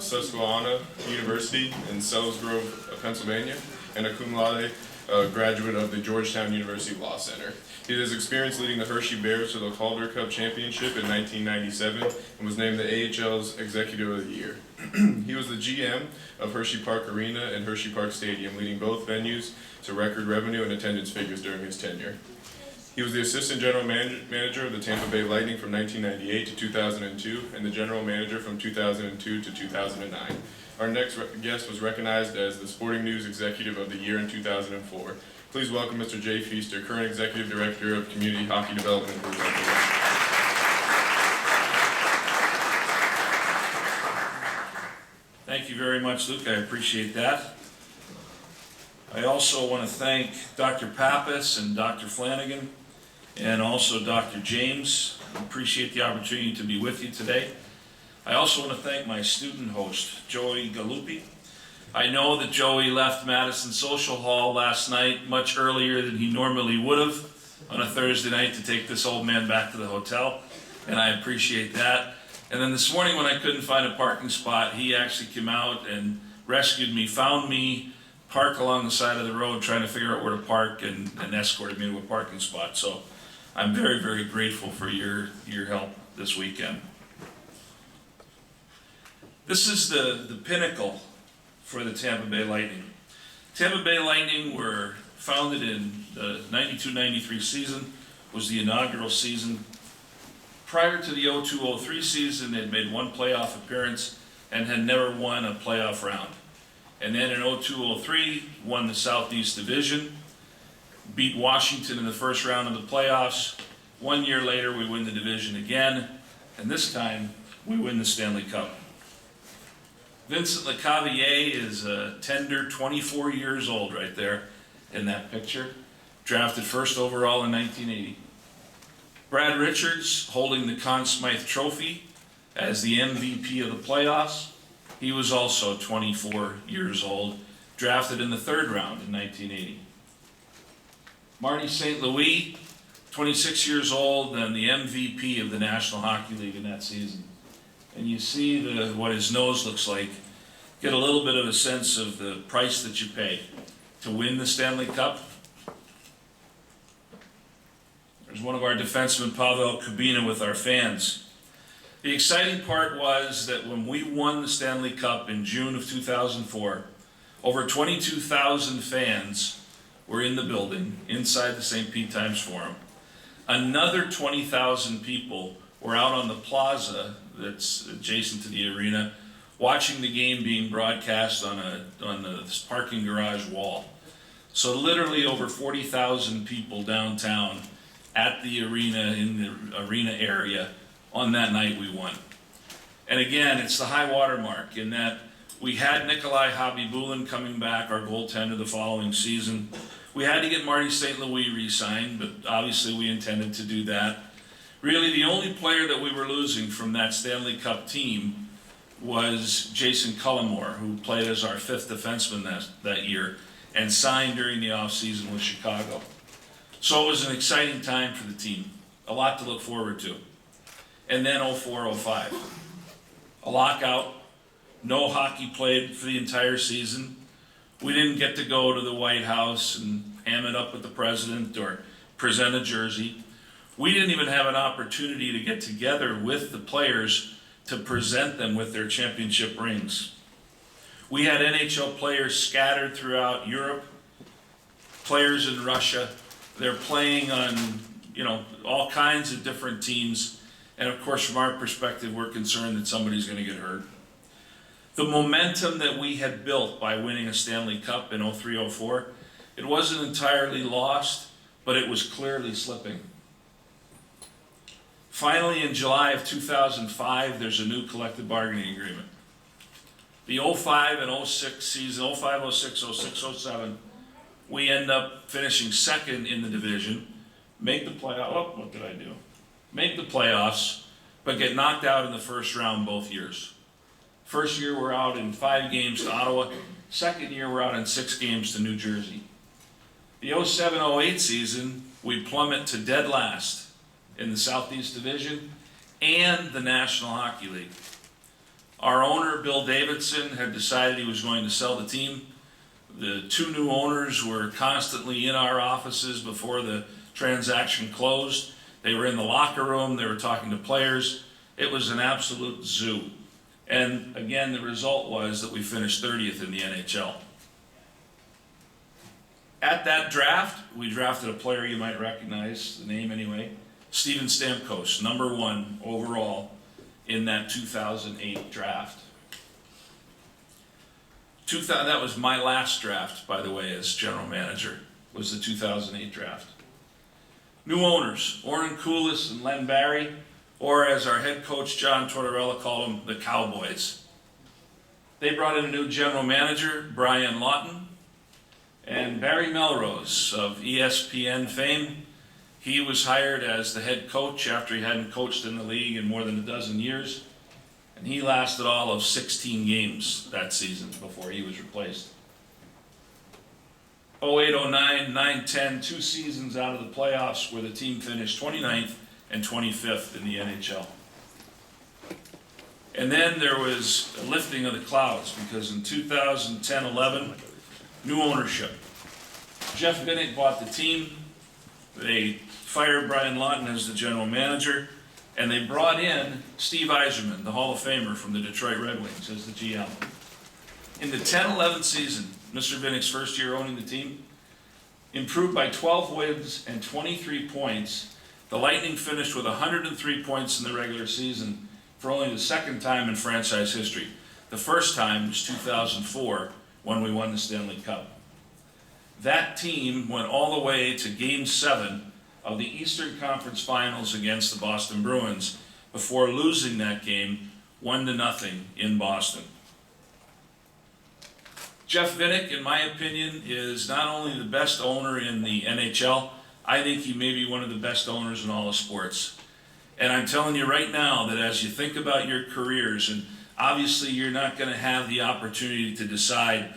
Susquehanna University in Sells Grove, Pennsylvania, and a cum laude graduate of the Georgetown University Law Center. He has experience leading the Hershey Bears to the Calder Cup Championship in 1997 and was named the AHL's Executive of the Year. He was the GM of Hershey Park Arena and Hershey Park Stadium, leading both venues to record revenue and attendance figures during his tenure. He was the assistant general manager of the Tampa Bay Lightning from 1998 to 2002 and the general manager from 2002 to 2009. Our next guest was recognized as the Sporting News Executive of the Year in 2004. Please welcome Mr. Jay Feaster, current Executive Director of Community Hockey Development Group. Thank you very much, Luke. I appreciate that. I also want to thank Dr. Pappas and Dr. Flanagan and also Dr. James. I appreciate the opportunity to be with you today. I also want to thank my student host, Joey Galuppi. I know that Joey left Madison Social Hall last night much earlier than he normally would have on a Thursday night to take this old man back to the hotel, and I appreciate that. And then this morning when I couldn't find a parking spot, he actually came out and rescued me, found me, parked along the side of the road trying to figure out where to park and escorted me to a parking spot. So I'm very, very grateful for your help this weekend. This is the pinnacle for the Tampa Bay Lightning. Tampa Bay Lightning were founded in the 92-93 season, was the inaugural season. Prior to the 02-03 season, they'd made one playoff appearance and had never won a playoff round. And then in 02-03, won the Southeast Division, beat Washington in the first round of the playoffs. 1 year later, we win the division again, and this time, we win the Stanley Cup. Vincent LeCavier is a tender 24 years old right there in that picture, drafted first overall in 1980. Brad Richards holding the Conn Smythe Trophy as the MVP of the playoffs. He was also 24 years old, drafted in the third round in 1980. Marty St. Louis, 26 years old and the MVP of the National Hockey League in that season. And you see what his nose looks like, get a little bit of a sense of the price that you pay to win the Stanley Cup. There's one of our defensemen, Pavel Kubina, with our fans. The exciting part was that when we won the Stanley Cup in June of 2004, over 22,000 fans were in the building, inside the St. Pete Times Forum. Another 20,000 people were out on the plaza that's adjacent to the arena, watching the game being broadcast on the parking garage wall. So literally over 40,000 people downtown at the arena, in the arena area, on that night we won. And again, it's the high water mark in that we had Nikolai Habibulin coming back, our goaltender, the following season. We had to get Marty St. Louis re-signed, but obviously we intended to do that. Really, the only player that we were losing from that Stanley Cup team was Jason Cullimore, who played as our fifth defenseman that year and signed during the offseason with Chicago. So it was an exciting time for the team, a lot to look forward to. And then 04-05, a lockout, no hockey played for the entire season. We didn't get to go to the White House and ham it up with the president or present a jersey. We didn't even have an opportunity to get together with the players to present them with their championship rings. We had NHL players scattered throughout Europe, players in Russia. They're playing on, all kinds of different teams. And of course, from our perspective, we're concerned that somebody's going to get hurt. The momentum that we had built by winning a Stanley Cup in 03-04, it wasn't entirely lost, but it was clearly slipping. Finally, in July of 2005, there's a new collective bargaining agreement. The 05 and 06 season, 05, 06, 06, 07, we end up finishing second in the division, make the playoffs, make the playoffs, but get knocked out in the first round both years. First year we're out in 5 games to Ottawa, second year we're out in 6 games to New Jersey. The 07-08 season, we plummet to dead last in the Southeast Division and the National Hockey League. Our owner, Bill Davidson, had decided he was going to sell the team. The two new owners were constantly in our offices before the transaction closed. They were in the locker room, they were talking to players. It was an absolute zoo. And again, the result was that we finished 30th in the NHL. At that draft, we drafted a player you might recognize, the name anyway, Steven Stamkos, #1 overall in that 2008 draft. That was my last draft, by the way, as general manager, was the 2008 draft. New owners, Orrin Koulis and Len Barry, or as our head coach John Tortorella called them, the Cowboys. They brought in a new general manager, Brian Lawton, and Barry Melrose of ESPN fame. He was hired as the head coach after he hadn't coached in the league in more than a dozen years. And he lasted all of 16 games that season before he was replaced. 08, 09, 9, 10, 2 seasons out of the playoffs where the team finished 29th and 25th in the NHL. And then there was a lifting of the clouds because in 2010-11, new ownership. Jeff Vinik bought the team. They fired Brian Lawton as the general manager. And they brought in Steve Yzerman, the Hall of Famer from the Detroit Red Wings, as the GM. In the 10-11 season, Mr. Vinik's first year owning the team, improved by 12 wins and 23 points. The Lightning finished with 103 points in the regular season for only the second time in franchise history. The first time was 2004 when we won the Stanley Cup. That team went all the way to Game 7 of the Eastern Conference Finals against the Boston Bruins before losing that game 1-0 in Boston. Jeff Vinik, in my opinion, is not only the best owner in the NHL, I think he may be one of the best owners in all of sports. And I'm telling you right now that as you think about your careers, and obviously you're not going to have the opportunity to decide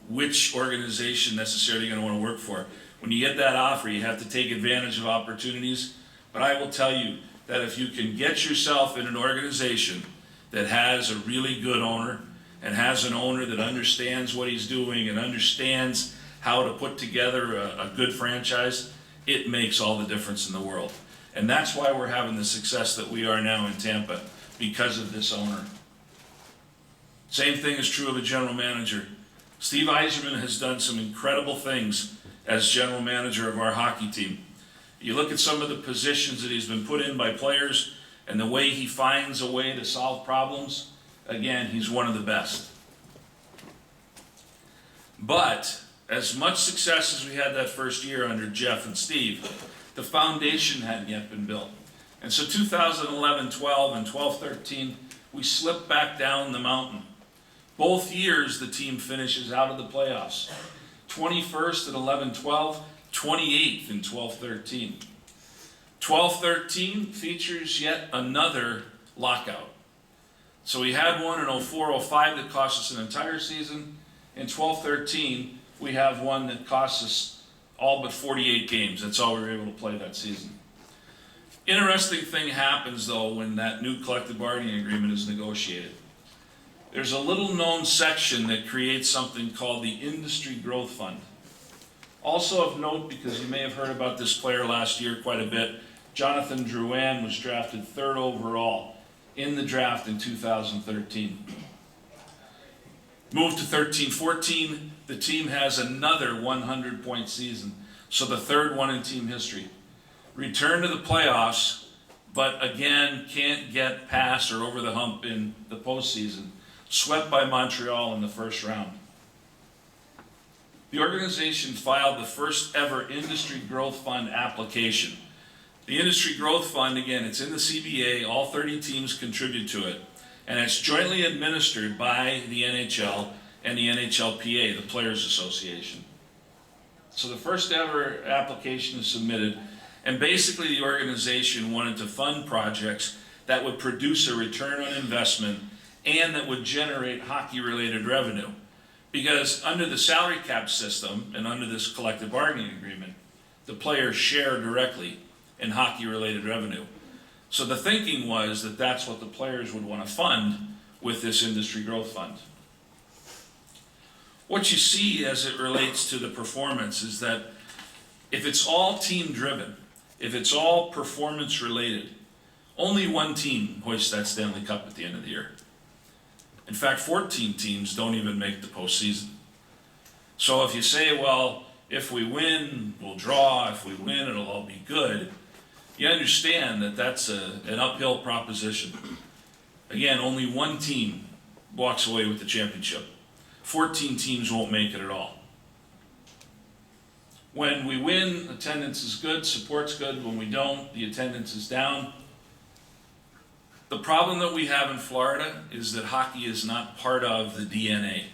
which organization necessarily you're going to want to work for. When you get that offer, you have to take advantage of opportunities. But I will tell you that if you can get yourself in an organization that has a really good owner and has an owner that understands what he's doing and understands how to put together a good franchise, it makes all the difference in the world. And that's why we're having the success that we are now in Tampa, because of this owner. Same thing is true of a general manager. Steve Yzerman has done some incredible things as general manager of our hockey team. You look at some of the positions that he's been put in by players and the way he finds a way to solve problems, again, he's one of the best. But as much success as we had that first year under Jeff and Steve, the foundation hadn't yet been built. And so 2011-12 and 12-13, we slipped back down the mountain. Both years the team finishes out of the playoffs. 21st at 11-12, 28th in 12-13. 12-13 features yet another lockout. So we had one in 04-05 that cost us an entire season. In 12-13, we have one that cost us all but 48 games. That's all we were able to play that season. Interesting thing happens, though, when that new collective bargaining agreement is negotiated. There's a little known section that creates something called the Industry Growth Fund. Also of note, because you may have heard about this player last year quite a bit, Jonathan Drouin was drafted 3rd overall in the draft in 2013. Moved to 13-14, the team has another 100-point season, so the 3rd one in team history. Return to the playoffs, but again can't get past or over the hump in the postseason. Swept by Montreal in the first round. The organization filed the first ever Industry Growth Fund application. The Industry Growth Fund, again, it's in the CBA, all 30 teams contribute to it, and it's jointly administered by the NHL and the NHLPA, the Players Association. So the first ever application is submitted, and basically the organization wanted to fund projects that would produce a return on investment and that would generate hockey-related revenue. Because under the salary cap system and under this collective bargaining agreement, the players share directly in hockey-related revenue. So the thinking was that that's what the players would want to fund with this industry growth fund. What you see as it relates to the performance is that if it's all team driven, if it's all performance related, only one team hoists that Stanley Cup at the end of the year. In fact, 14 teams don't even make the postseason. So if you say, well, if we win, we'll draw, if we win, it'll all be good, you understand that that's an uphill proposition. Again, only one team walks away with the championship. 14 teams won't make it at all. When we win, attendance is good, support's good. When we don't, the attendance is down. The problem that we have in Florida is that hockey is not part of the DNA.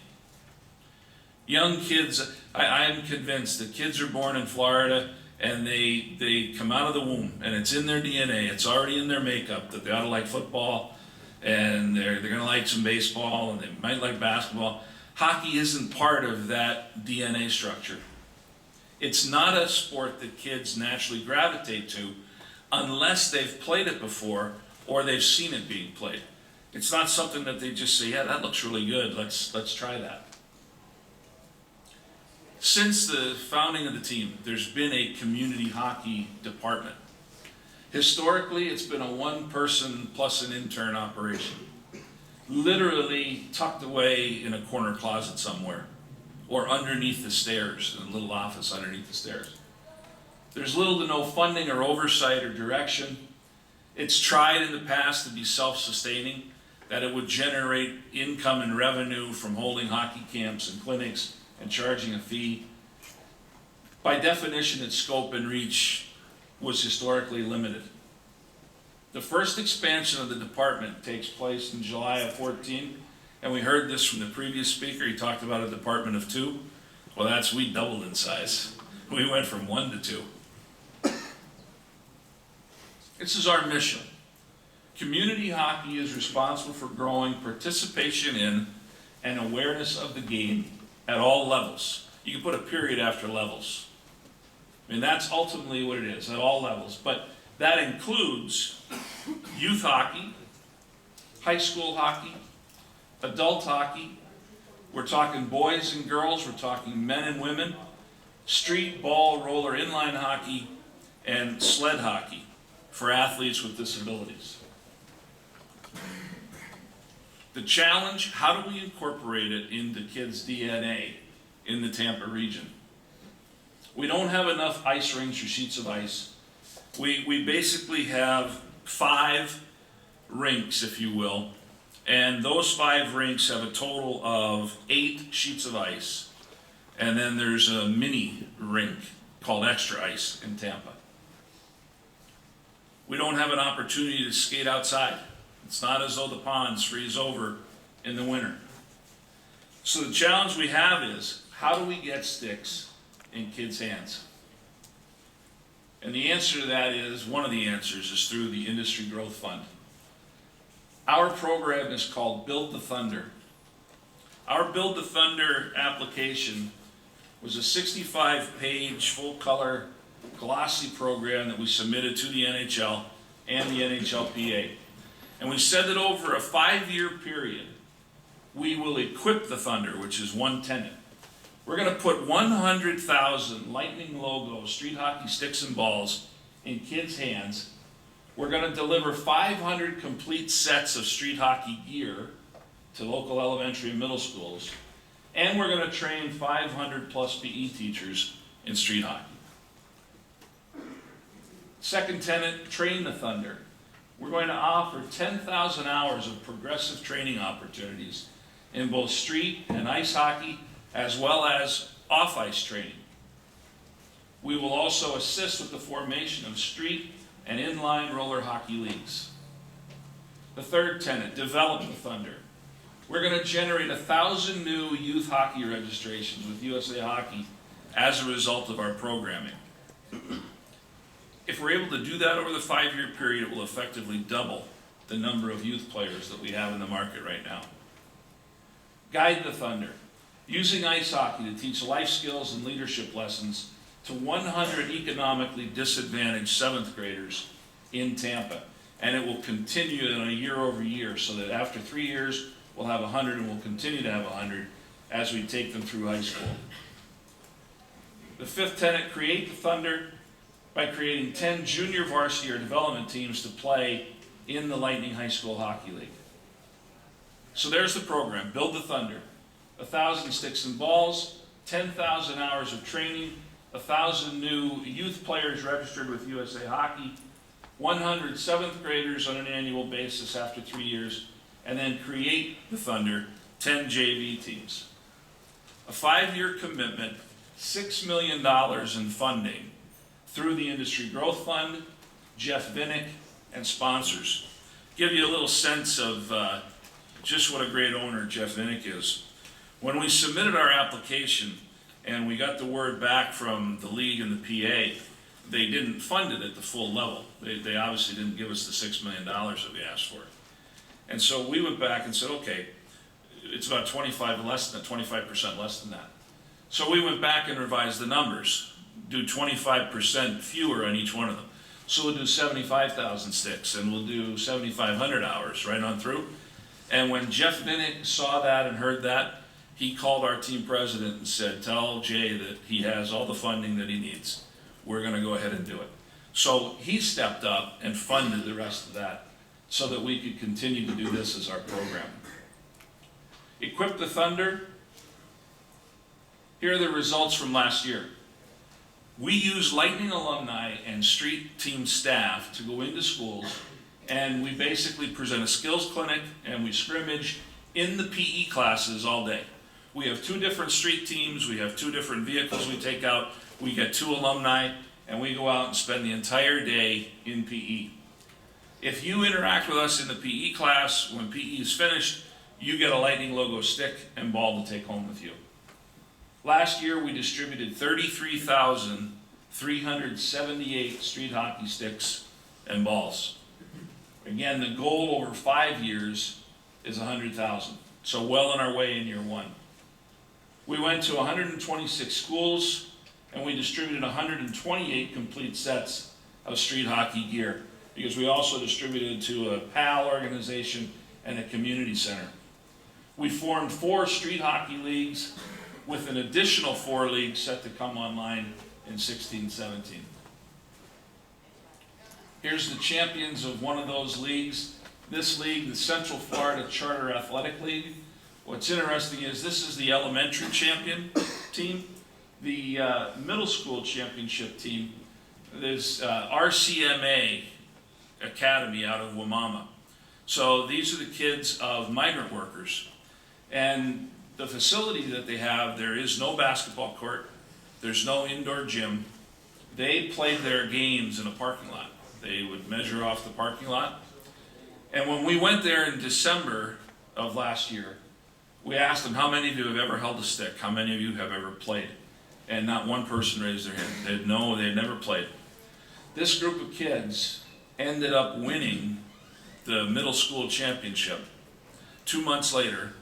Young kids, I'm convinced that kids are born in Florida and they come out of the womb and it's in their DNA, it's already in their makeup that they ought to like football and they're going to like some baseball and they might like basketball. Hockey isn't part of that DNA structure. It's not a sport that kids naturally gravitate to unless they've played it before or they've seen it being played. It's not something that they just say, yeah, that looks really good, let's try that. Since the founding of the team, there's been a community hockey department. Historically, it's been a one-person plus an intern operation, literally tucked away in a corner closet somewhere, or underneath the stairs, in a little office underneath the stairs. There's little to no funding or oversight or direction. It's tried in the past to be self-sustaining, that it would generate income and revenue from holding hockey camps and clinics and charging a fee. By definition, its scope and reach was historically limited. The first expansion of the department takes place in July of 14, and we heard this from the previous speaker. He talked about a department of 2. Well, we doubled in size. We went from 1 to 2. This is our mission. Community hockey is responsible for growing participation in and awareness of the game at all levels. You can put a period after levels. I mean, that's ultimately what it is, at all levels. But that includes youth hockey, high school hockey, adult hockey. We're talking boys and girls, we're talking men and women, street, ball, roller, inline hockey, and sled hockey for athletes with disabilities. The challenge, how do we incorporate it into kids' DNA in the Tampa region? We don't have enough ice rinks or sheets of ice. We basically have 5 rinks, if you will, and those 5 rinks have a total of 8 sheets of ice, and then there's a mini rink called Extra Ice in Tampa. We don't have an opportunity to skate outside. It's not as though the ponds freeze over in the winter. So the challenge we have is, how do we get sticks in kids' hands? And the answer to that is, one of the answers is through the Industry Growth Fund. Our program is called Build the Thunder. Our Build the Thunder application was a 65-page, full-color, glossy program that we submitted to the NHL and the NHLPA. And we said that over a 5-year period, we will equip the Thunder, which is one tenet. We're going to put 100,000 Lightning logo street hockey sticks and balls in kids' hands. We're going to deliver 500 complete sets of street hockey gear to local elementary and middle schools. And we're going to train 500 plus PE teachers in street hockey. Second tenet, train the Thunder. We're going to offer 10,000 hours of progressive training opportunities in both street and ice hockey, as well as off-ice training. We will also assist with the formation of street and inline roller hockey leagues. The third tenet, develop the Thunder. We're going to generate 1,000 new youth hockey registrations with USA Hockey as a result of our programming. If we're able to do that over the 5-year period, it will effectively double the number of youth players that we have in the market right now. Guide the Thunder, using ice hockey to teach life skills and leadership lessons to 100 economically disadvantaged 7th graders in Tampa. and it will continue on a year over year, so that after 3 years, we'll have 100 and we'll continue to have 100 as we take them through high school. The fifth tenet, create the Thunder by creating 10 junior varsity or development teams to play in the Lightning High School Hockey League. So there's the program, Build the Thunder. 1,000 sticks and balls, 10,000 hours of training, 1,000 new youth players registered with USA Hockey, 100 seventh graders on an annual basis after 3 years, and then create the Thunder, 10 JV teams. A 5-year commitment, $6 million in funding through the Industry Growth Fund, Jeff Vinnick, and sponsors. Give you a little sense of just what a great owner Jeff Vinnick is. When we submitted our application and we got the word back from the league and the PA, they didn't fund it at the full level. They obviously didn't give us the $6 million that we asked for. And so we went back and said, okay, it's about 25% less than that. So we went back and revised the numbers, do 25% fewer on each one of them. So we'll do 75,000 sticks and we'll do 7,500 hours right on through. And when Jeff Vinnick saw that and heard that, he called our team president and said, tell Jay that he has all the funding that he needs. We're going to go ahead and do it. So he stepped up and funded the rest of that so that we could continue to do this as our program. Equip the Thunder. Here are the results from last year. We use Lightning alumni and street team staff to go into schools, and we basically present a skills clinic and we scrimmage in the PE classes all day. We have 2 different street teams, we have 2 different vehicles we take out, we get 2 alumni, and we go out and spend the entire day in PE. If you interact with us in the PE class, when PE is finished, you get a Lightning logo stick and ball to take home with you. Last year, we distributed 33,378 street hockey sticks and balls. Again, the goal over 5 years is 100,000. So well on our way in year 1. We went to 126 schools and we distributed 128 complete sets of street hockey gear, because we also distributed to a PAL organization and a community center. We formed 4 street hockey leagues with an additional 4 leagues set to come online in 16-17. Here's the champions of one of those leagues. This league, the Central Florida Charter Athletic League. What's interesting is this is the elementary champion team. The middle school championship team, there's RCMA Academy out of Wamama. So these are the kids of migrant workers. And the facility that they have, there is no basketball court, there's no indoor gym. They played their games in a parking lot. They would measure off the parking lot. And when we went there in December of last year, we asked them, how many of you have ever held a stick? How many of you have ever played? And not one person raised their hand. They had never played. This group of kids ended up winning the middle school championship 2 months later.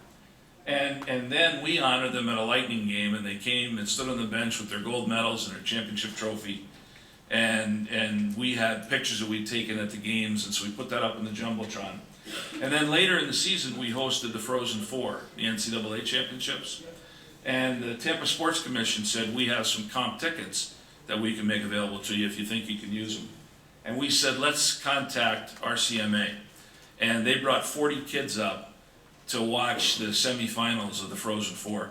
And then we honored them at a Lightning game, and they came and stood on the bench with their gold medals and their championship trophy. And we had pictures that we'd taken at the games, and so we put that up in the Jumbotron. And then later in the season, we hosted the Frozen Four, the NCAA championships. And the Tampa Sports Commission said, we have some comp tickets that we can make available to you if you think you can use them. And we said, let's contact RCMA. And they brought 40 kids up to watch the semifinals of the Frozen Four.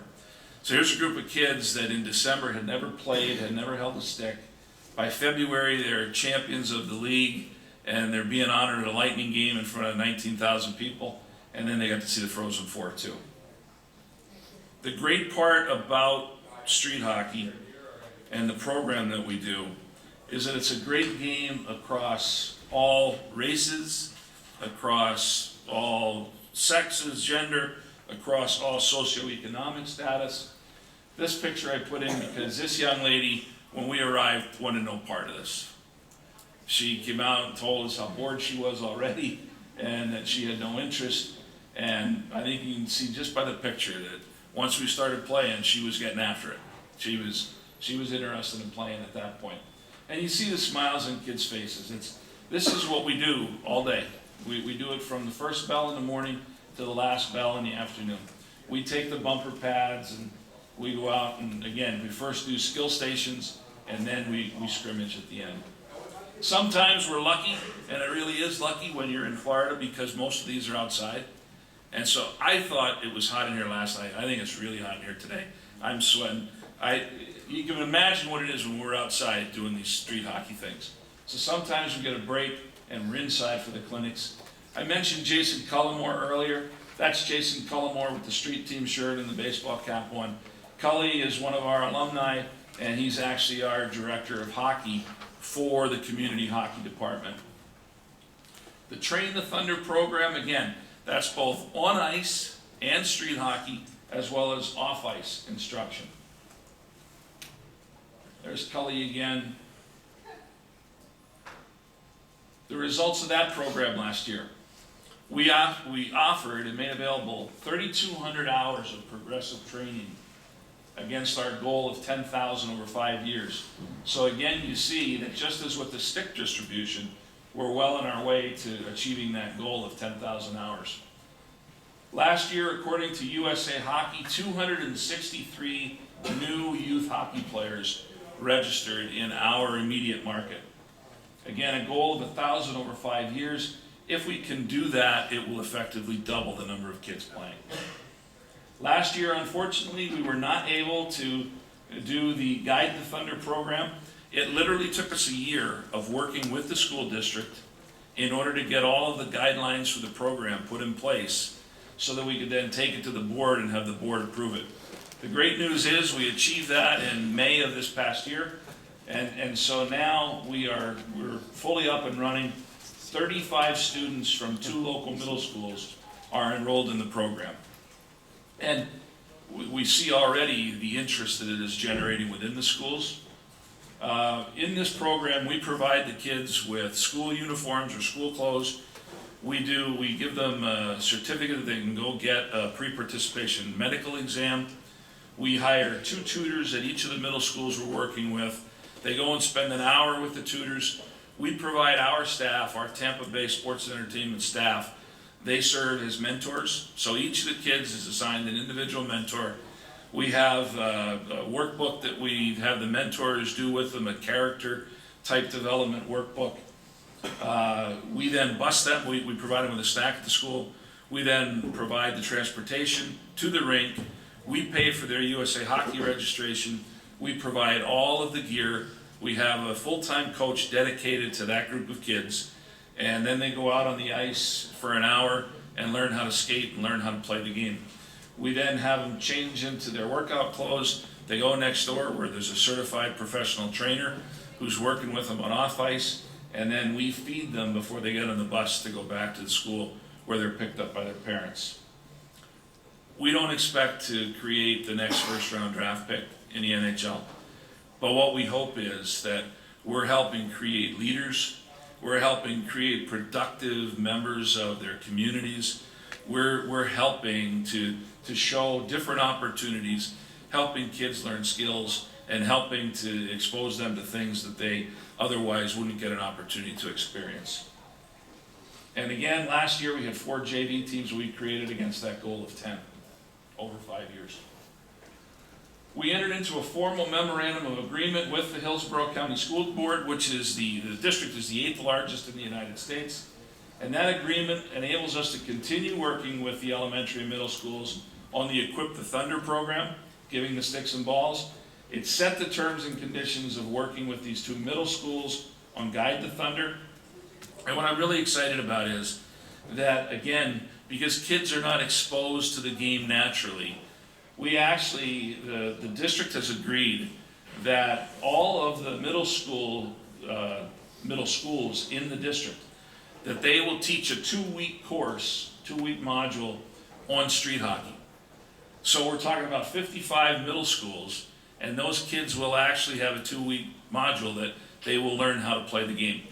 So here's a group of kids that in December had never played, had never held a stick. By February, they're champions of the league, and they're being honored at a Lightning game in front of 19,000 people, and then they got to see the Frozen Four too. The great part about street hockey and the program that we do is that it's a great game across all races, across all sexes, gender, across all socioeconomic status. This picture I put in because this young lady, when we arrived, wanted no part of this. She came out and told us how bored she was already and that she had no interest. And I think you can see just by the picture that once we started playing, she was getting after it. She was interested in playing at that point. And you see the smiles on kids' faces. This is what we do all day. We do it from the first bell in the morning to the last bell in the afternoon. We take the bumper pads and we go out and, again, we first do skill stations and then we scrimmage at the end. Sometimes we're lucky, and it really is lucky when you're in Florida because most of these are outside. And so I thought it was hot in here last night. I think it's really hot in here today. I'm sweating. You can imagine what it is when we're outside doing these street hockey things. So sometimes we get a break and we're inside for the clinics. I mentioned Jason Cullimore earlier. That's Jason Cullimore with the street team shirt and the baseball cap on. Cully is one of our alumni, and he's actually our director of hockey for the community hockey department. The Train the Thunder program, again, that's both on ice and street hockey, as well as off ice instruction. There's Cully again. The results of that program last year. We offered and made available 3,200 hours of progressive training against our goal of 10,000 over 5 years. So again, you see that just as with the stick distribution, we're well on our way to achieving that goal of 10,000 hours. Last year, according to USA Hockey, 263 new youth hockey players registered in our immediate market. Again, a goal of 1,000 over 5 years. If we can do that, it will effectively double the number of kids playing. Last year, unfortunately, we were not able to do the Guide the Thunder program. It literally took us a year of working with the school district in order to get all of the guidelines for the program put in place so that we could then take it to the board and have the board approve it. The great news is we achieved that in May of this past year, and so now we're fully up and running. 35 students from 2 local middle schools are enrolled in the program. And we see already the interest that it is generating within the schools. In this program, we provide the kids with school uniforms or school clothes. We give them a certificate that they can go get a pre-participation medical exam. We hire 2 tutors at each of the middle schools we're working with. They go and spend an hour with the tutors. We provide our staff, our Tampa Bay Sports and Entertainment staff, they serve as mentors. So each of the kids is assigned an individual mentor. We have a workbook that we have the mentors do with them, a character type development workbook. We then bus them, we provide them with a snack at the school. We then provide the transportation to the rink. We pay for their USA Hockey registration. We provide all of the gear. We have a full-time coach dedicated to that group of kids. And then they go out on the ice for an hour and learn how to skate and learn how to play the game. We then have them change into their workout clothes. They go next door where there's a certified professional trainer who's working with them on off ice. And then we feed them before they get on the bus to go back to the school where they're picked up by their parents. We don't expect to create the next first-round draft pick in the NHL. But what we hope is that we're helping create leaders. We're helping create productive members of their communities. We're helping to show different opportunities, helping kids learn skills, and helping to expose them to things that they otherwise wouldn't get an opportunity to experience. And again, last year we had 4 JV teams we created against that goal of 10 over 5 years. We entered into a formal memorandum of agreement with the Hillsborough County School Board, which is the district is the 8th largest in the United States. And that agreement enables us to continue working with the elementary and middle schools on the Equip the Thunder program, giving the sticks and balls. It set the terms and conditions of working with these 2 middle schools on Guide the Thunder. And what I'm really excited about is that, again, because kids are not exposed to the game naturally, we actually, the district has agreed that all of the middle schools in the district, that they will teach a 2-week course, 2-week module on street hockey. So we're talking about 55 middle schools, and those kids will actually have a 2-week module that they will learn how to play the game.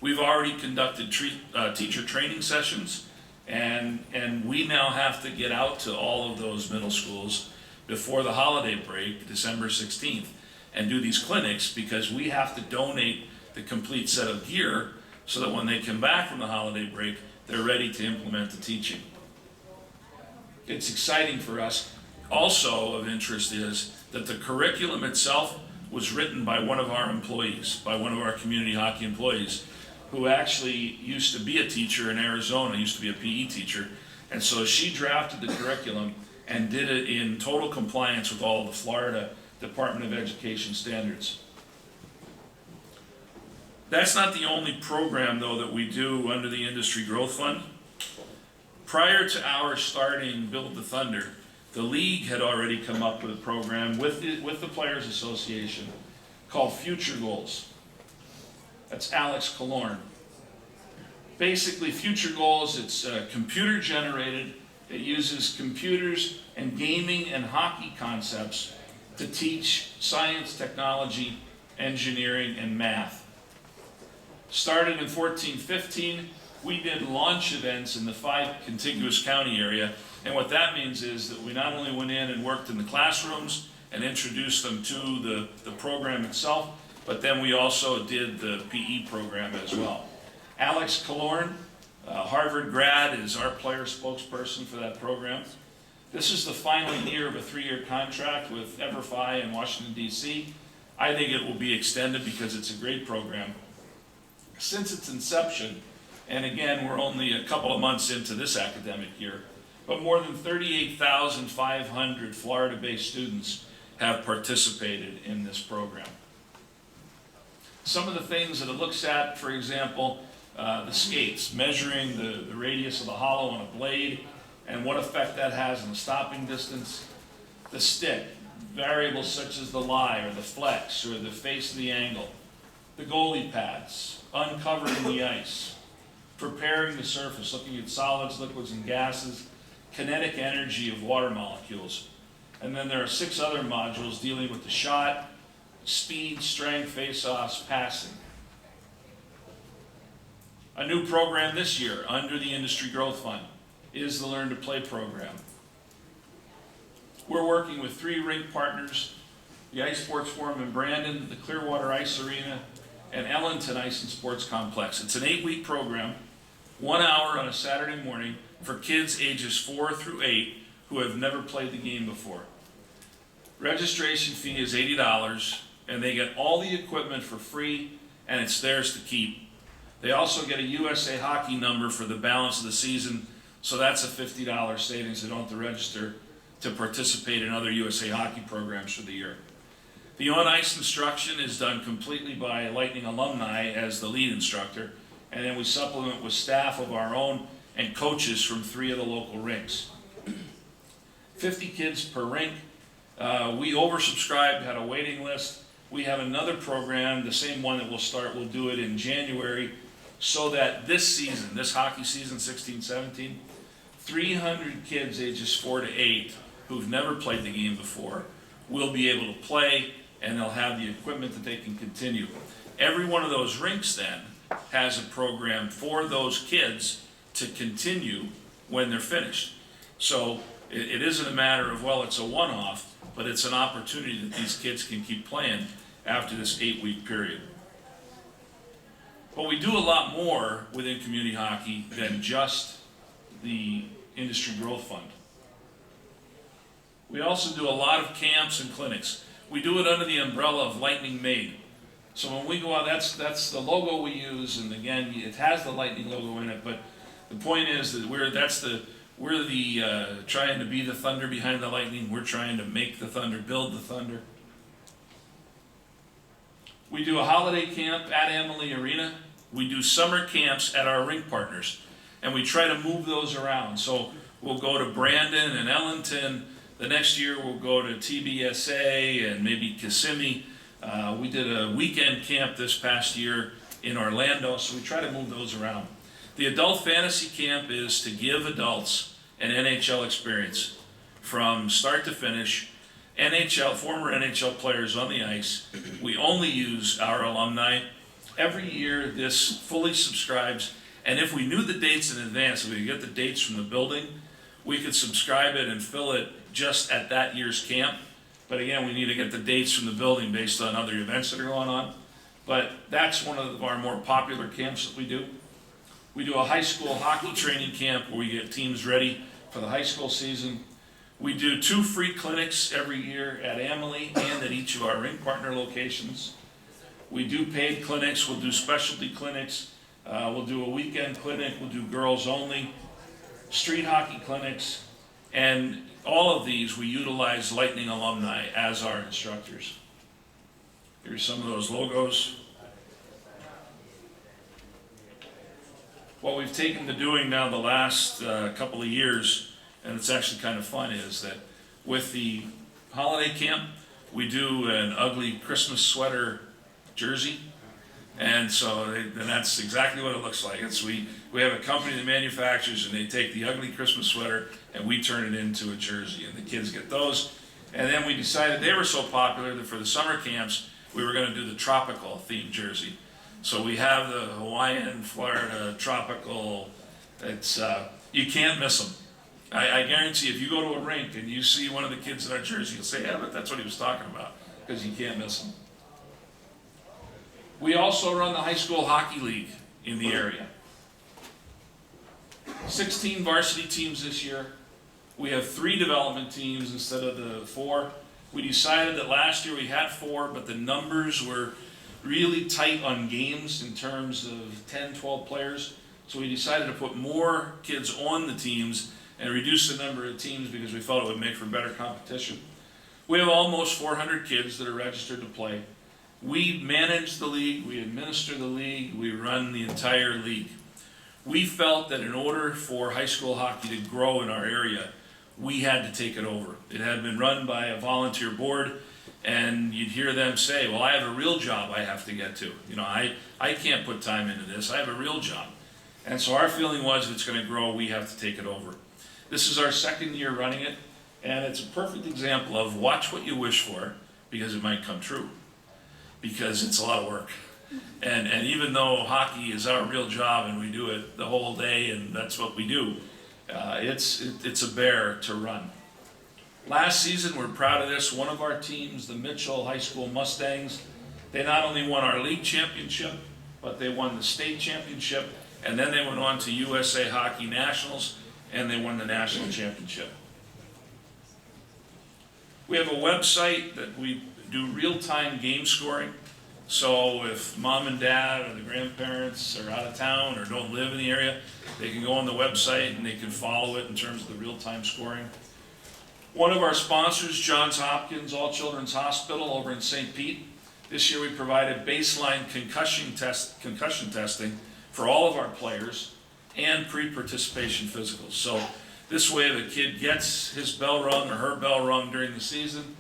We've already conducted teacher training sessions, and we now have to get out to all of those middle schools before the holiday break, December 16th, and do these clinics because we have to donate the complete set of gear so that when they come back from the holiday break, they're ready to implement the teaching. It's exciting for us. Also of interest is that the curriculum itself was written by one of our employees, by one of our community hockey employees, who actually used to be a teacher in Arizona, used to be a PE teacher, and so she drafted the curriculum and did it in total compliance with all the Florida Department of Education standards. That's not the only program, though, that we do under the Industry Growth Fund. Prior to our starting Build the Thunder, the league had already come up with a program with the Players Association called Future Goals. That's Alex Killorn. Basically, Future Goals, it's computer generated. It uses computers and gaming and hockey concepts to teach science, technology, engineering, and math. Started in 14-15, we did launch events in the 5 contiguous county area, and what that means is that we not only went in and worked in the classrooms and introduced them to the program itself, but then we also did the PE program as well. Alex Killorn, Harvard grad, is our player spokesperson for that program. This is the final year of a 3-year contract with EverFi in Washington, D.C. I think it will be extended because it's a great program. Since its inception, and again, we're only a couple of months into this academic year, but more than 38,500 Florida-based students have participated in this program. Some of the things that it looks at, for example, the skates, measuring the radius of the hollow on a blade and what effect that has on the stopping distance. The stick, variables such as the lie or the flex or the face of the angle. The goalie pads, uncovering the ice, preparing the surface, looking at solids, liquids, and gases, kinetic energy of water molecules. And then there are 6 other modules dealing with the shot, speed, strength, face-offs, passing. A new program this year under the Industry Growth Fund is the Learn to Play program. We're working with 3 rink partners, the Ice Sports Forum in Brandon, the Clearwater Ice Arena, and Ellington Ice and Sports Complex. It's an 8-week program, 1 hour on a Saturday morning for kids ages 4 through 8 who have never played the game before. Registration fee is $80, and they get all the equipment for free, and it's theirs to keep. They also get a USA Hockey number for the balance of the season, so that's a $50 savings. They don't have to register to participate in other USA Hockey programs for the year. The on-ice instruction is done completely by Lightning alumni as the lead instructor, and then we supplement with staff of our own and coaches from 3 of the local rinks. 50 kids per rink. We oversubscribed, had a waiting list. We have another program, the same one that we'll do it in January, so that this season, this hockey season, 16-17, 300 kids ages 4 to 8 who've never played the game before will be able to play, and they'll have the equipment that they can continue. Every one of those rinks then has a program for those kids to continue when they're finished. So it isn't a matter of, well, it's a one-off, but it's an opportunity that these kids can keep playing after this 8-week period. But we do a lot more within community hockey than just the Industry Growth Fund. We also do a lot of camps and clinics. We do it under the umbrella of Lightning Made. So when we go out, that's the logo we use, and again, it has the Lightning logo in it, but the point is that we're trying to be the thunder behind the lightning. We're trying to make the thunder, build the thunder. We do a holiday camp at Amalie Arena. We do summer camps at our rink partners, and we try to move those around. So we'll go to Brandon and Ellington. The next year we'll go to TBSA and maybe Kissimmee. We did a weekend camp this past year in Orlando, so we try to move those around. The adult fantasy camp is to give adults an NHL experience from start to finish. Former NHL players on the ice. We only use our alumni. Every year this fully subscribes, and if we knew the dates in advance, if we could get the dates from the building, we could subscribe it and fill it just at that year's camp. But again, we need to get the dates from the building based on other events that are going on. but that's one of our more popular camps that we do. We do a high school hockey training camp where we get teams ready for the high school season. We do 2 free clinics every year at Amalie and at each of our ring partner locations. We do paid clinics, we'll do specialty clinics, we'll do a weekend clinic, we'll do girls only, street hockey clinics, and all of these we utilize Lightning alumni as our instructors. Here's some of those logos. What we've taken to doing now the last couple of years, and it's actually kind of fun, is that with the holiday camp, we do an ugly Christmas sweater jersey. And so and that's exactly what it looks like. We have a company that manufactures, and they take the ugly Christmas sweater and we turn it into a jersey, and the kids get those. And then we decided they were so popular that for the summer camps, we were going to do the tropical themed jersey. So we have the Hawaiian, Florida, tropical. It's you can't miss them. I guarantee if you go to a rink and you see one of the kids in our jersey, you'll say, yeah, but that's what he was talking about, because you can't miss them. We also run the high school hockey league in the area. 16 varsity teams this year. We have 3 development teams instead of the 4. We decided that last year we had 4, but the numbers were really tight on games in terms of 10, 12 players. So we decided to put more kids on the teams and reduce the number of teams because we felt it would make for better competition. We have almost 400 kids that are registered to play. We manage the league, we administer the league, we run the entire league. We felt that in order for high school hockey to grow in our area, we had to take it over. It had been run by a volunteer board, and you'd hear them say, well, I have a real job I have to get to. You know, I can't put time into this, I have a real job. And so our feeling was, if it's going to grow, we have to take it over. This is our 2nd year running it, and it's a perfect example of watch what you wish for, because it might come true. Because it's a lot of work. And even though hockey is our real job and we do it the whole day and that's what we do, it's a bear to run. Last season, we're proud of this, one of our teams, the Mitchell High School Mustangs, they not only won our league championship, but they won the state championship, and then they went on to USA Hockey Nationals, and they won the national championship. We have a website that we do real-time game scoring. So if mom and dad or the grandparents are out of town or don't live in the area, they can go on the website and they can follow it in terms of the real-time scoring. One of our sponsors, Johns Hopkins All Children's Hospital over in St. Pete, this year we provided baseline concussion testing for all of our players and pre-participation physicals. So this way, if a kid gets his bell rung or her bell rung during the season,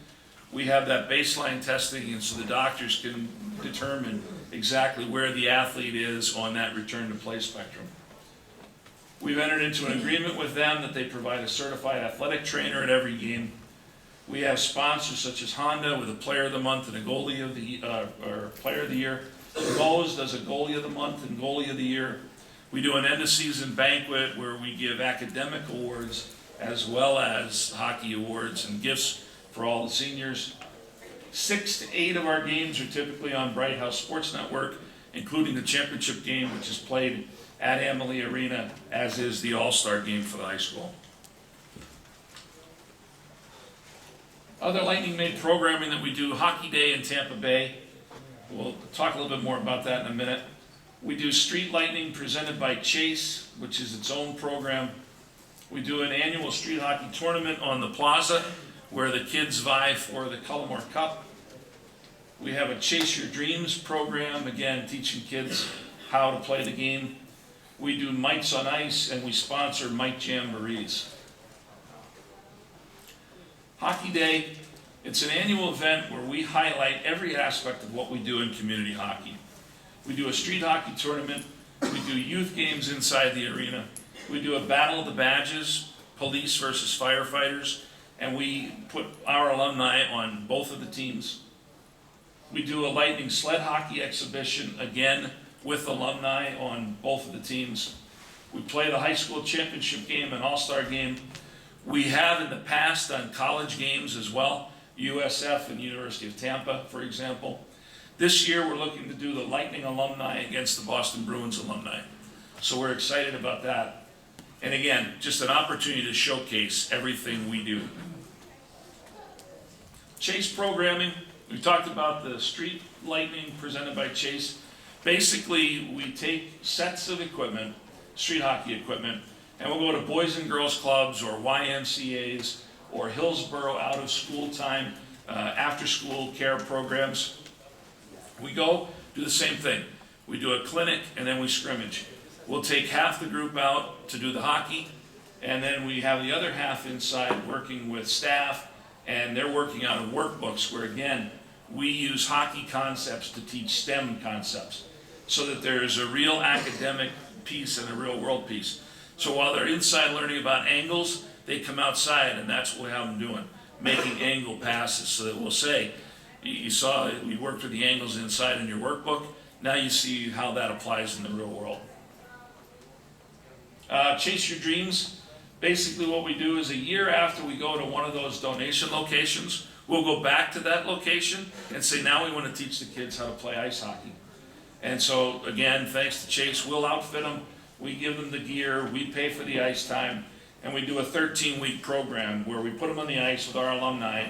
we have that baseline testing, and so the doctors can determine exactly where the athlete is on that return to play spectrum. We've entered into an agreement with them that they provide a certified athletic trainer at every game. We have sponsors such as Honda with a Player of the Month and a Goalie of the or Player of the Year. Lowe's does a Goalie of the Month and Goalie of the Year. We do an end of season banquet where we give academic awards as well as hockey awards and gifts for all the seniors. 6 to 8 of our games are typically on Bright House Sports Network, including the championship game, which is played at Amalie Arena, as is the All-Star game for the high school. Other Lightning Made programming that we do, Hockey Day in Tampa Bay. We'll talk a little bit more about that in a minute. We do Street Lightning presented by Chase, which is its own program. We do an annual street hockey tournament on the plaza where the kids vie for the Cullimore Cup. We have a Chase Your Dreams program, again, teaching kids how to play the game. We do Mites on Ice, and we sponsor Mite Jamborees. Hockey Day, it's an annual event where we highlight every aspect of what we do in community hockey. We do a street hockey tournament, we do youth games inside the arena, we do a Battle of the Badges, police versus firefighters, and we put our alumni on both of the teams. We do a Lightning sled hockey exhibition, again, with alumni on both of the teams. We play the high school championship game and all-star game. We have in the past done college games as well, USF and University of Tampa, for example. This year, we're looking to do the Lightning alumni against the Boston Bruins alumni. So we're excited about that. And again, just an opportunity to showcase everything we do. Chase programming, we talked about the Street Lightning presented by Chase. Basically, we take sets of equipment, street hockey equipment, and we'll go to Boys and Girls Clubs or YMCAs or Hillsborough out of school time, after school care programs. We go do the same thing. We do a clinic and then we scrimmage. We'll take half the group out to do the hockey, and then we have the other half inside working with staff, and they're working out of workbooks where, again, we use hockey concepts to teach STEM concepts so that there's a real academic piece and a real world piece. So while they're inside learning about angles, they come outside, and that's what we have them doing, making angle passes, so that we'll say, you saw we worked with the angles inside in your workbook, now you see how that applies in the real world. Chase your dreams. Basically what we do is a year after we go to one of those donation locations, we'll go back to that location and say, now we want to teach the kids how to play ice hockey. And so again, thanks to Chase, we'll outfit them, we give them the gear, we pay for the ice time, and we do a 13-week program where we put them on the ice with our alumni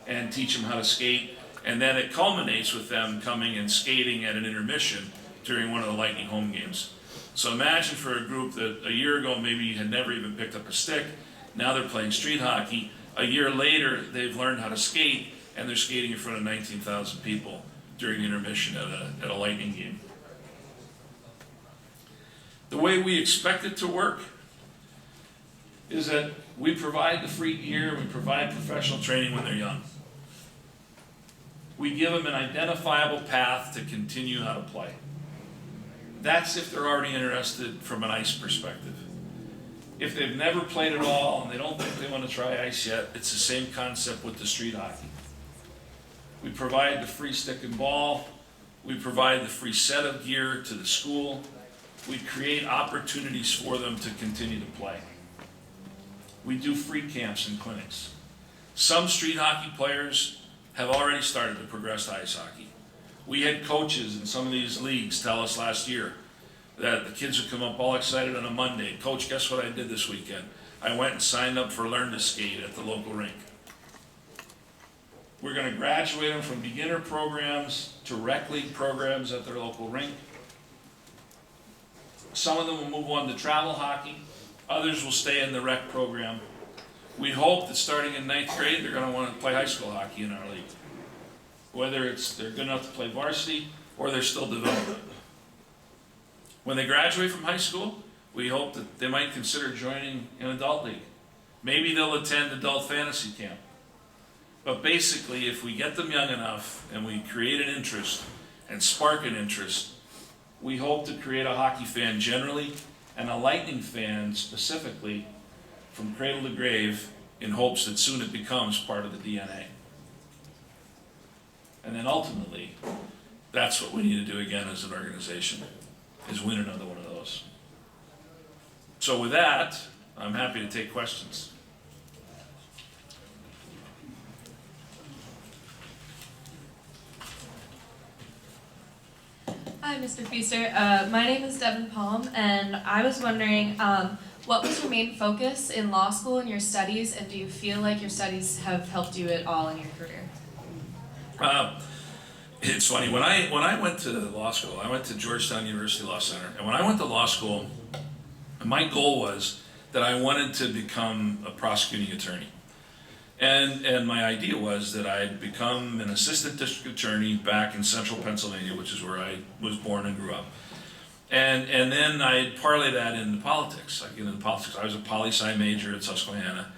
and teach them how to skate. And then it culminates with them coming and skating at an intermission during one of the Lightning home games. So imagine for a group that a year ago maybe had never even picked up a stick, now they're playing street hockey. A year later, they've learned how to skate, and they're skating in front of 19,000 people during intermission at a Lightning game. The way we expect it to work is that we provide the free gear, we provide professional training when they're young. We give them an identifiable path to continue how to play. That's if they're already interested from an ice perspective. If they've never played at all and they don't think they want to try ice yet, it's the same concept with the street hockey. We provide the free stick and ball. We provide the free set of gear to the school. We create opportunities for them to continue to play. We do free camps and clinics. Some street hockey players have already started to progress to ice hockey. We had coaches in some of these leagues tell us last year that the kids would come up all excited on a Monday. Coach, guess what I did this weekend? I went and signed up for Learn to Skate at the local rink. We're going to graduate them from beginner programs to rec league programs at their local rink. Some of them will move on to travel hockey. Others will stay in the rec program. We hope that starting in 9th grade, they're going to want to play high school hockey in our league. Whether they're good enough to play varsity or they're still developing. When they graduate from high school, we hope that they might consider joining an adult league. Maybe they'll attend adult fantasy camp. But basically, if we get them young enough and we create an interest and spark an interest, we hope to create a hockey fan generally and a Lightning fan specifically from cradle to grave in hopes that soon it becomes part of the DNA. And then ultimately, that's what we need to do again as an organization, is win another one of those. So with that, I'm happy to take questions. Hi, Mr. Feaser. My name is Devin Palm, and I was wondering, what was your main focus in law school and your studies, and do you feel like your studies have helped you at all in your career? It's funny, when I went to law school, I went to Georgetown University Law Center, and when I went to law school, my goal was that I wanted to become a prosecuting attorney. And my idea was that I'd become an assistant district attorney back in central Pennsylvania, which is where I was born and grew up. And then I'd parlay that into politics. I get into politics. I was a poli-sci major at Susquehanna,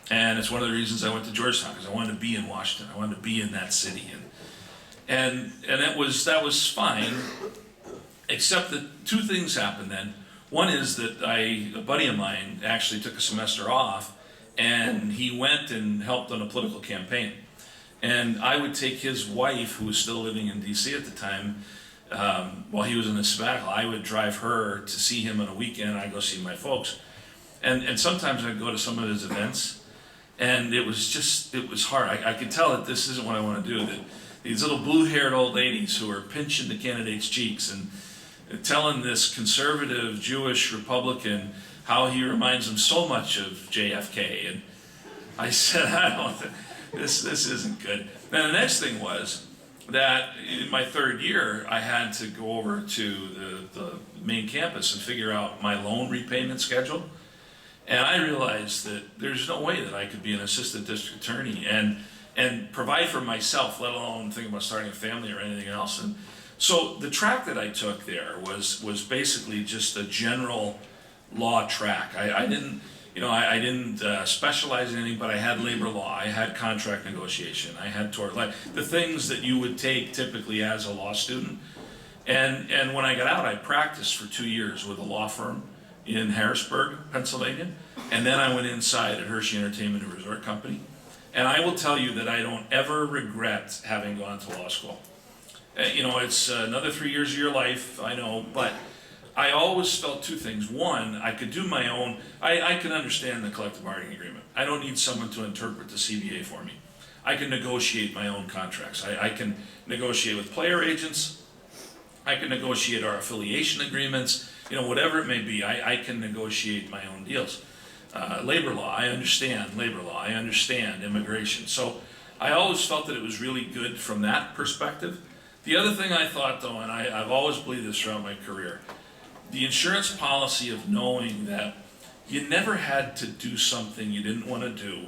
and it's one of the reasons I went to Georgetown, because I wanted to be in Washington. I wanted to be in that city. And that was fine, except that two things happened then. One is that a buddy of mine actually took a semester off, and he went and helped on a political campaign. And I would take his wife, who was still living in DC at the time, while he was in the sabbatical, I would drive her to see him on a weekend. I'd go see my folks. And sometimes I'd go to some of his events, And it was hard. I could tell that this isn't what I want to do, that these little blue-haired old ladies who are pinching the candidate's cheeks and telling this conservative Jewish Republican how he reminds them so much of JFK. And I said, I don't think, this isn't good. Then the next thing was that in my third year, I had to go over to the main campus and figure out my loan repayment schedule. And I realized that there's no way that I could be an assistant district attorney and provide for myself, let alone think about starting a family or anything else. And so the track that I took there was basically just a general law track. I didn't, I didn't specialize in anything, but I had labor law, I had contract negotiation, I had tort, like the things that you would take typically as a law student. And when I got out, I practiced for 2 years with a law firm in Harrisburg, Pennsylvania, and then I went inside at Hershey Entertainment and Resort Company. And I will tell you that I don't ever regret having gone to law school. It's another 3 years of your life, I know, but I always felt two things. One, I could do my own, I can understand the collective bargaining agreement. I don't need someone to interpret the CBA for me. I can negotiate my own contracts. I can negotiate with player agents. I can negotiate our affiliation agreements, whatever it may be. I can negotiate my own deals. Labor law, I understand labor law. I understand immigration. So I always felt that it was really good from that perspective. The other thing I thought, though, and I've always believed this throughout my career, the insurance policy of knowing that you never had to do something you didn't want to do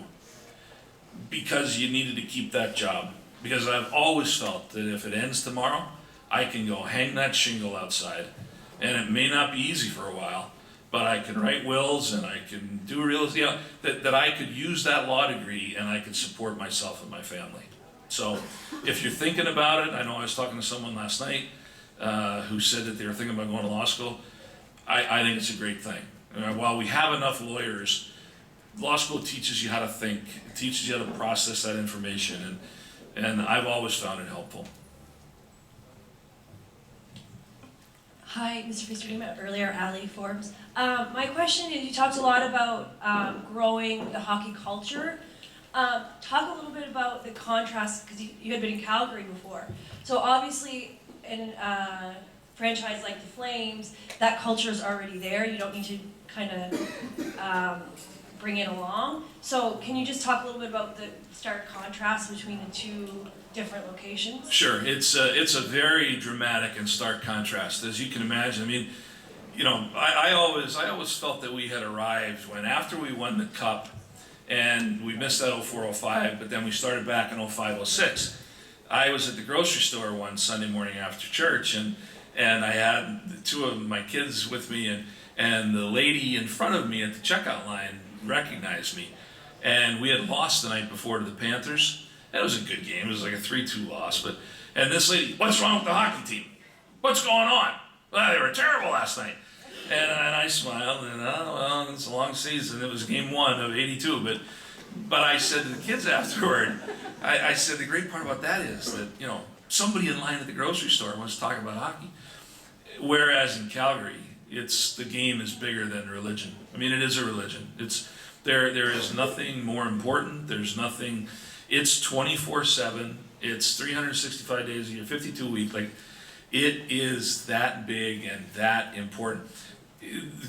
because you needed to keep that job. Because I've always felt that if it ends tomorrow, I can go hang that shingle outside. And it may not be easy for a while, but I can write wills and I can do that I could use that law degree and I could support myself and my family. So if you're thinking about it, I know I was talking to someone last night who said that they were thinking about going to law school. I think it's a great thing. While we have enough lawyers, law school teaches you how to think, it teaches you how to process that information, and I've always found it helpful. Hi, Mr. Feaser, earlier, Allie Forbes. My question is, you talked a lot about growing the hockey culture. Talk a little bit about the contrast, because you had been in Calgary before. So obviously, in a franchise like the Flames, that culture is already there. You don't need to kind of bring it along. So can you just talk a little bit about the stark contrast between the two different locations? Sure, it's a very dramatic and stark contrast, as you can imagine. I mean, I always felt that we had arrived when, after we won the Cup, and we missed that 04-05, but then we started back in 05-06. I was at the grocery store one Sunday morning after church, and I had two of my kids with me, and the lady in front of me at the checkout line recognized me. And we had lost the night before to the Panthers. That was a good game. It was like a 3-2 loss. And this lady, what's wrong with the hockey team? What's going on? Well, they were terrible last night. And I smiled, and well, it's a long season. It was game 1 of 82. But I said to the kids afterward, I said the great part about that is that, somebody in line at the grocery store wants to talk about hockey. Whereas in Calgary, the game is bigger than religion. I mean, it is a religion. There is nothing more important. There's nothing. It's 24/7. It's 365 days a year, 52 weeks. Like, it is that big and that important.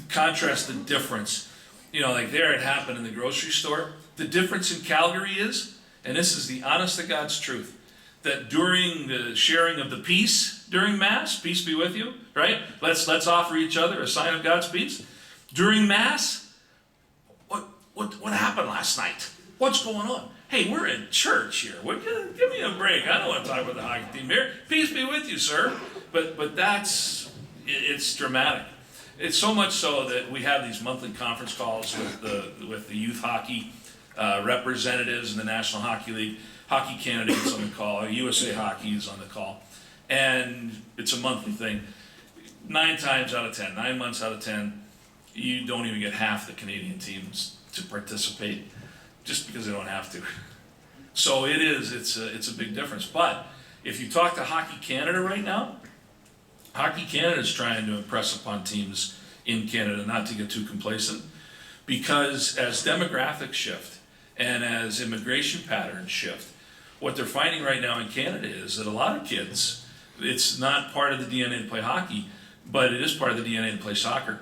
Contrast the difference. Like there it happened in the grocery store. The difference in Calgary is, and this is the honest to God's truth, that during the sharing of the peace during Mass, peace be with you, right? Let's offer each other a sign of God's peace. During Mass, what happened last night? What's going on? Hey, we're in church here. Give me a break. I don't want to talk about the hockey team here. Peace be with you, sir. But it's dramatic. It's so much so that we have these monthly conference calls with the youth hockey representatives in the National Hockey League, hockey candidates on the call, USA Hockey is on the call, and it's a monthly thing. 9 months out of 10, you don't even get half the Canadian teams to participate just because they don't have to. So it's a big difference. But if you talk to Hockey Canada right now, Hockey Canada is trying to impress upon teams in Canada not to get too complacent, because as demographics shift and as immigration patterns shift, what they're finding right now in Canada is that a lot of kids, it's not part of the DNA to play hockey, but it is part of the DNA to play soccer.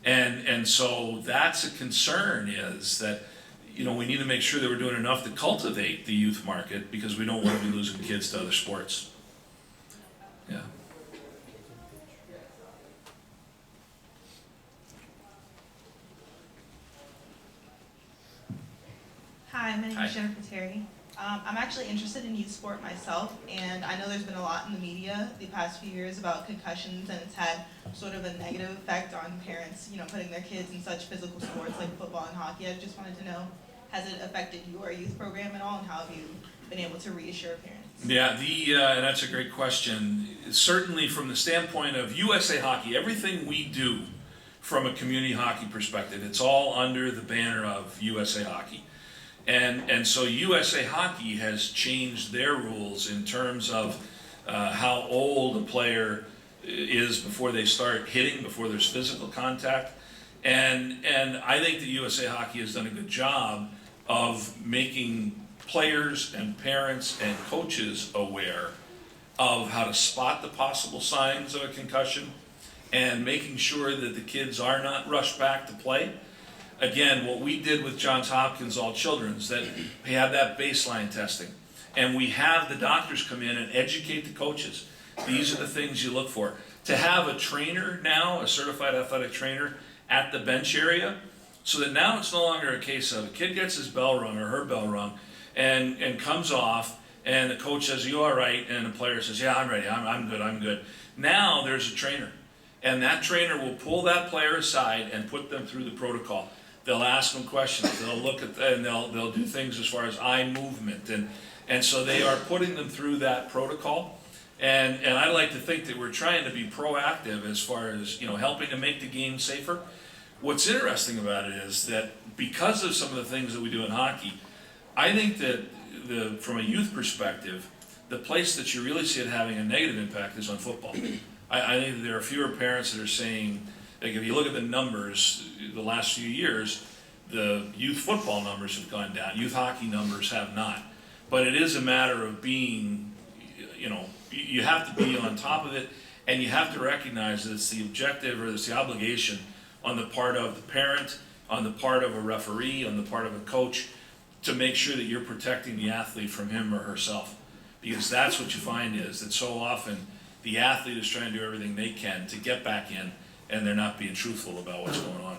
And so that's a concern, is that, you know, we need to make sure that we're doing enough to cultivate the youth market, because we don't want to be losing kids to other sports. Yeah. Hi, my name Hi. is Jennifer Terry. I'm actually interested in youth sport myself, and I know there's been a lot in the media the past few years about concussions, and it's had sort of a negative effect on parents, you know, putting their kids in such physical sports like football and hockey. I just wanted to know, has it affected your youth program at all, and how have you been able to reassure parents? Yeah, and that's a great question. Certainly from the standpoint of USA Hockey, everything we do from a community hockey perspective, it's all under the banner of USA Hockey. And so USA Hockey has changed their rules in terms of how old a player is before they start hitting, before there's physical contact. And I think that USA Hockey has done a good job of making players and parents and coaches aware of how to spot the possible signs of a concussion, and making sure that the kids are not rushed back to play. Again, what we did with Johns Hopkins All Children's, that we had that baseline testing, and we have the doctors come in and educate the coaches. These are the things you look for. To have a trainer now, a certified athletic trainer, at the bench area, so that now it's no longer a case of a kid gets his bell rung or her bell rung and comes off, and the coach says, "You all right?" And the player says, "Yeah, I'm ready, I'm good. Now there's a trainer, and that trainer will pull that player aside and put them through the protocol. They'll ask them questions, they'll look at, and they'll do things as far as eye movement, and so they are putting them through that protocol. And I like to think that we're trying to be proactive as far as, you know, helping to make the game safer. What's interesting about it is that because of some of the things that we do in hockey, I think that from a youth perspective, the place that you really see it having a negative impact is on football. I think that there are fewer parents that are saying, like, if you look at the numbers, the last few years, the youth football numbers have gone down. Youth hockey numbers have not. But it is a matter of being, you know, you have to be on top of it, and you have to recognize that it's the objective, or it's the obligation on the part of the parent, on the part of a referee, on the part of a coach, to make sure that you're protecting the athlete from him or herself. Because that's what you find, is that so often the athlete is trying to do everything they can to get back in, and they're not being truthful about what's going on.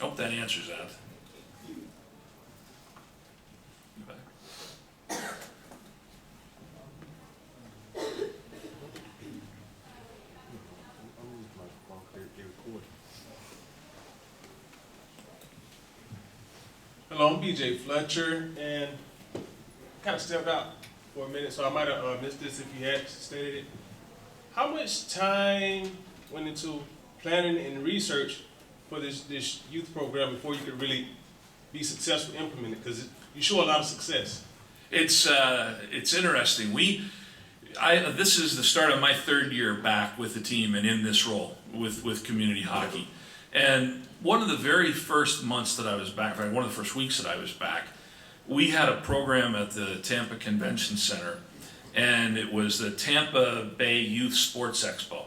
I hope that answers that. Hello, I'm BJ Fletcher, and kind of stepped out for a minute, so I might have missed this if you had stated it. How much time went into planning and research for this youth program before you could really be successful implementing it? Because you show a lot of success. It's interesting. This is the start of my third year back with the team and in this role with community hockey. And one of the very first months that I was back, in fact, one of the first weeks that I was back, we had a program at the Tampa Convention Center, and it was the Tampa Bay Youth Sports Expo.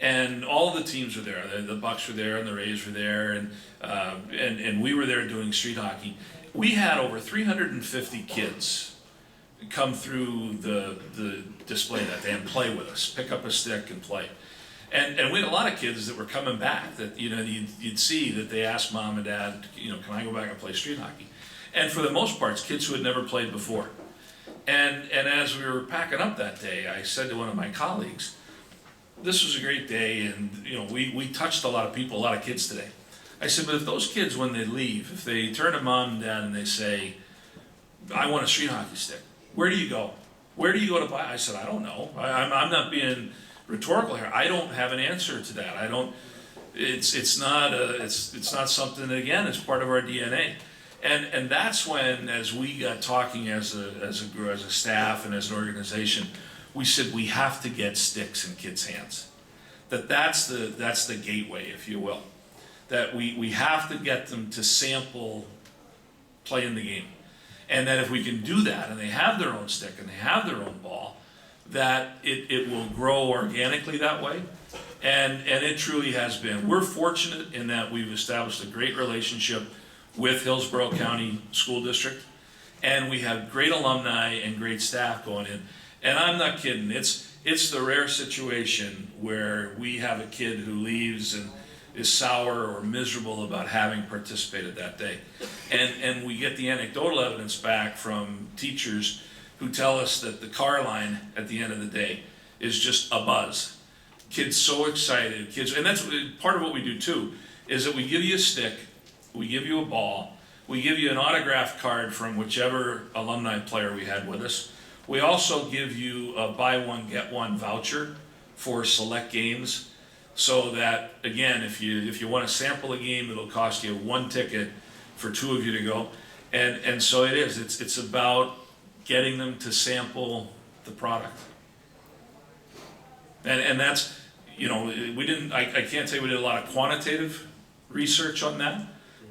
And all the teams were there. The Bucks were there, and the Rays were there, and we were there doing street hockey. We had over 350 kids come through the display that day and play with us, pick up a stick and play. And we had a lot of kids that were coming back that, you know, you'd see that they asked mom and dad, you know, can I go back and play street hockey? And for the most part, it's kids who had never played before. And as we were packing up that day, I said to one of my colleagues, this was a great day, and, you know, we touched a lot of people, a lot of kids today. I said, but if those kids, when they leave, if they turn to mom and dad and they say, I want a street hockey stick, where do you go? Where do you go to buy? I said, I don't know. I'm not being rhetorical here. I don't have an answer to that. It's not something that, again, is part of our DNA. And that's when, as we got talking as a staff and as an organization, we said we have to get sticks in kids' hands. That's the gateway, if you will. That we have to get them to sample playing the game. And that if we can do that, and they have their own stick and they have their own ball, that it will grow organically that way. And it truly has been. We're fortunate in that we've established a great relationship with Hillsborough County School District, and we have great alumni and great staff going in. And I'm not kidding, it's the rare situation where we have a kid who leaves and is sour or miserable about having participated that day. And we get the anecdotal evidence back from teachers who tell us that the car line at the end of the day is just a buzz. Kids so excited, and that's part of what we do too, is that we give you a stick, we give you a ball, we give you an autographed card from whichever alumni player we had with us. We also give you a buy one, get one voucher for select games, so that, again, if you want to sample a game, it'll cost you one ticket for two of you to go. And so it is, it's about getting them to sample the product. And that's, I can't say we did a lot of quantitative research on that,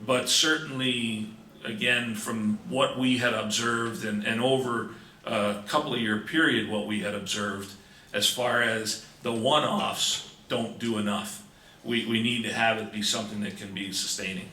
but certainly, again, from what we had observed and over a couple of year period, what we had observed as far as the one-offs don't do enough. We need to have it be something that can be sustaining.